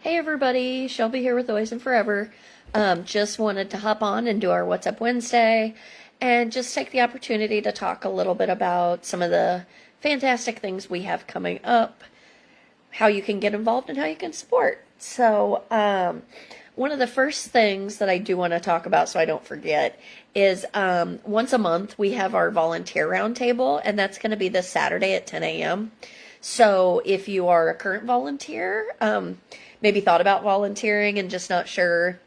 Hey everybody, Shelby here with Always and Forever. Just wanted to hop on and do our What's Up Wednesday and just take the opportunity to talk a little bit about some of the fantastic things we have coming up, how you can get involved and how you can support. One of the first things that I do want to talk about so I don't forget is once a month we have our volunteer roundtable, and that's going to be this Saturday at 10 a.m. So if you are a current volunteer, maybe thought about volunteering and just not sure,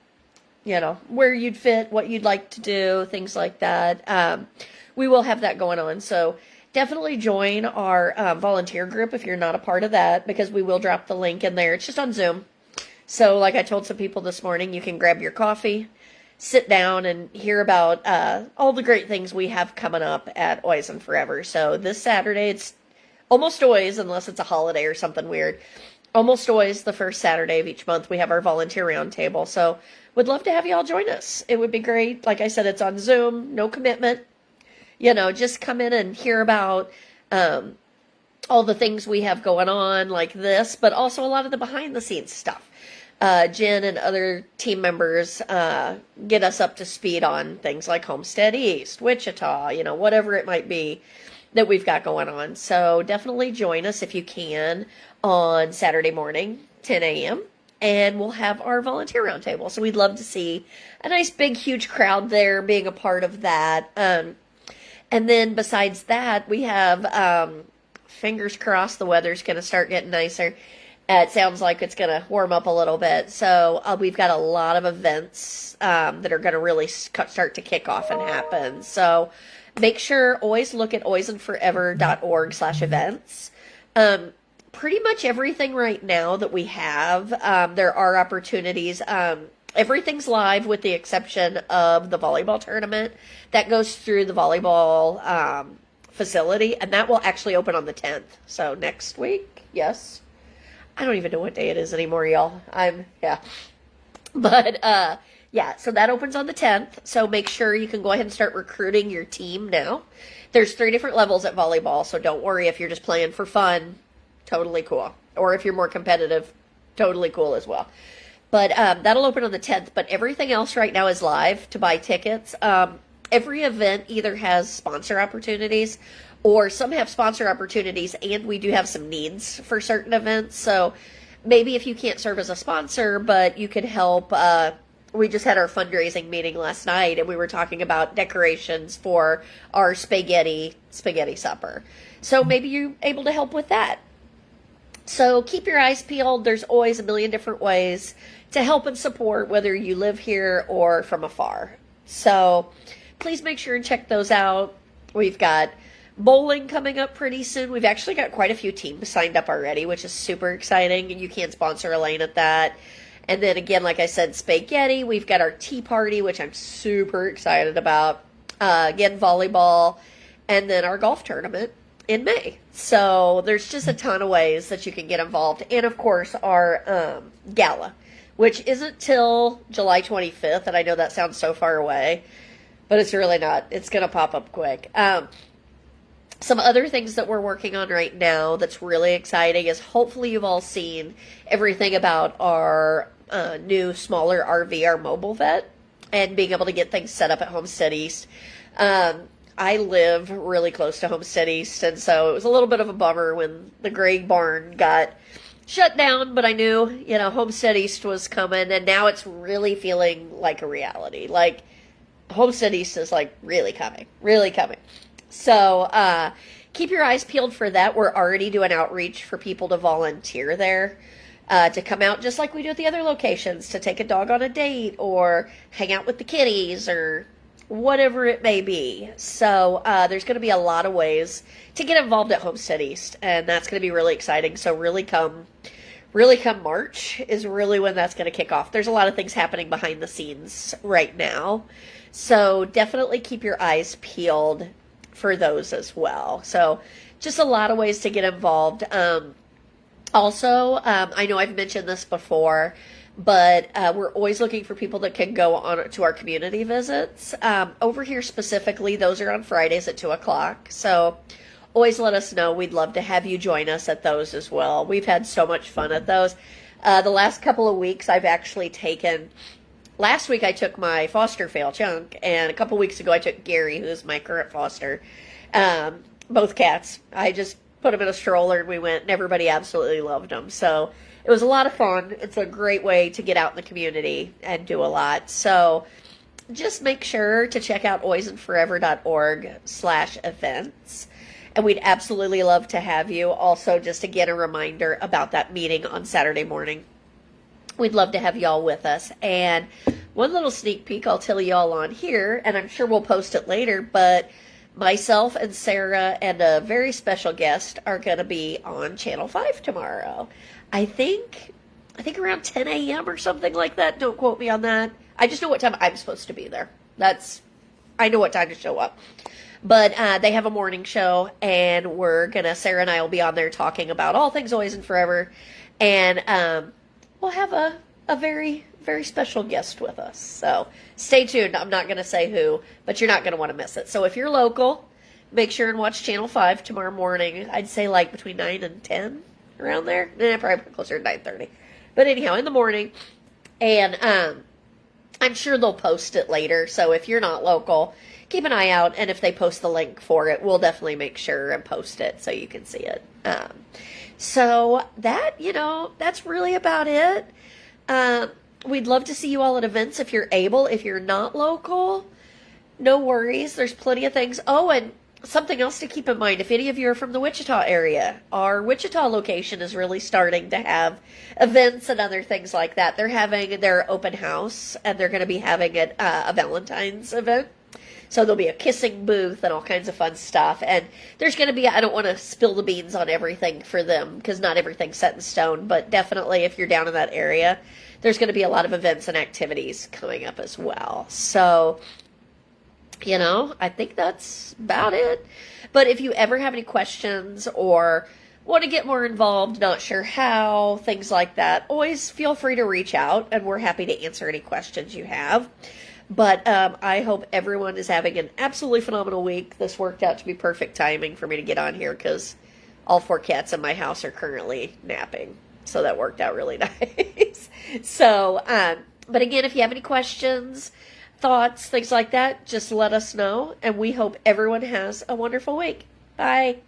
where you'd fit, what you'd like to do, things like that, we will have that going on. So definitely join our volunteer group if you're not a part of that, because we will drop the link in there. It's just on Zoom. So like I told some people this morning, you can grab your coffee, sit down and hear about all the great things we have coming up at Always and Forever. So this Saturday, it's almost always, unless it's a holiday or something weird, almost always the first Saturday of each month, we have our volunteer roundtable. So would love to have you all join us. It would be great. Like I said, it's on Zoom, no commitment. Just come in and hear about all the things we have going on like this, but also a lot of the behind the scenes stuff. Jen and other team members get us up to speed on things like Homestead East, Wichita, whatever it might be that we've got going on. So definitely join us if you can on Saturday morning, 10 a.m. And we'll have our volunteer roundtable. So we'd love to see a nice, big, huge crowd there being a part of that. And then besides that, we have, fingers crossed, the weather's going to start getting nicer. It sounds like it's going to warm up a little bit. So we've got a lot of events that are going to really start to kick off and happen. So make sure, always look at alwaysandforever.org/events. Pretty much everything right now that we have, there are opportunities. Everything's live with the exception of the volleyball tournament. That goes through the volleyball facility, and that will actually open on the 10th. So next week, yes. I don't even know what day it is anymore, y'all. But, so that opens on the 10th. So make sure you can go ahead and start recruiting your team now. There's 3 different levels at volleyball, so don't worry if you're just playing for fun. Totally cool. Or if you're more competitive, totally cool as well. But that'll open on the 10th. But everything else right now is live to buy tickets. Every event either has sponsor opportunities, or some have sponsor opportunities, and we do have some needs for certain events. So maybe if you can't serve as a sponsor, but you could help. We just had our fundraising meeting last night, and we were talking about decorations for our spaghetti supper. So maybe you're able to help with that. So keep your eyes peeled. There's always a million different ways to help and support, whether you live here or from afar. So please make sure and check those out. We've got bowling coming up pretty soon. We've actually got quite a few teams signed up already, which is super exciting. And you can sponsor a lane at that. And then again, like I said, spaghetti. We've got our tea party, which I'm super excited about. Again, volleyball. And then our golf tournament in May. So there's just a ton of ways that you can get involved. And of course, our gala, which isn't till July 25th. And I know that sounds so far away, but it's really not. It's going to pop up quick. Some other things that we're working on right now that's really exciting is, hopefully you've all seen everything about our new smaller RV, our mobile vet, and being able to get things set up at Homestead East. I live really close to Homestead East, and so it was a little bit of a bummer when the gray barn got shut down, but I knew, Homestead East was coming, and now it's really feeling like a reality. Like, Homestead East is, really coming. So, keep your eyes peeled for that. We're already doing outreach for people to volunteer there, to come out just like we do at the other locations, to take a dog on a date or hang out with the kitties or whatever it may be. So, there's going to be a lot of ways to get involved at Homestead East, and that's going to be really exciting. So really come March is really when that's going to kick off. There's a lot of things happening behind the scenes right now. So definitely keep your eyes peeled for those as well. So just a lot of ways to get involved. Also, I know I've mentioned this before, but we're always looking for people that can go on to our community visits. Over here specifically, those are on Fridays at 2 o'clock. So always let us know. We'd love to have you join us at those as well. We've had so much fun at those. The last couple of weeks, I've actually taken. Last week, I took my foster fail Chunk, and a couple weeks ago, I took Gary, who's my current foster. Both cats. I just put them in a stroller, and we went, and everybody absolutely loved them. So it was a lot of fun. It's a great way to get out in the community and do a lot. So just make sure to check out oisenforever.org/events. And we'd absolutely love to have you. Also, just again, a reminder about that meeting on Saturday morning. We'd love to have y'all with us. And one little sneak peek I'll tell y'all on here, and I'm sure we'll post it later, but myself and Sarah and a very special guest are going to be on Channel 5 tomorrow. I think around 10 a.m. or something like that. Don't quote me on that. I just know what time I'm supposed to be there. I know what time to show up. But they have a morning show, and Sarah and I will be on there talking about all things Always and Forever. And we'll have a very, very special guest with us. So stay tuned. I'm not going to say who, but you're not going to want to miss it. So if you're local, make sure and watch Channel 5 tomorrow morning. I'd say like between 9 and 10, around there. Probably closer to 9:30. But anyhow, in the morning. And I'm sure they'll post it later. So if you're not local, keep an eye out. And if they post the link for it, we'll definitely make sure and post it so you can see it. So that's really about it. We'd love to see you all at events if you're able. If you're not local, no worries. There's plenty of things. Oh, and something else to keep in mind. If any of you are from the Wichita area, our Wichita location is really starting to have events and other things like that. They're having their open house, and they're going to be having a Valentine's event. So there'll be a kissing booth and all kinds of fun stuff. And there's going to be, I don't want to spill the beans on everything for them because not everything's set in stone. But definitely if you're down in that area, there's going to be a lot of events and activities coming up as well. So, I think that's about it. But if you ever have any questions or want to get more involved, not sure how, things like that, always feel free to reach out, and we're happy to answer any questions you have. But I hope everyone is having an absolutely phenomenal week. This worked out to be perfect timing for me to get on here because all 4 cats in my house are currently napping. So that worked out really nice. So, but again, if you have any questions, thoughts, things like that, just let us know. And we hope everyone has a wonderful week. Bye.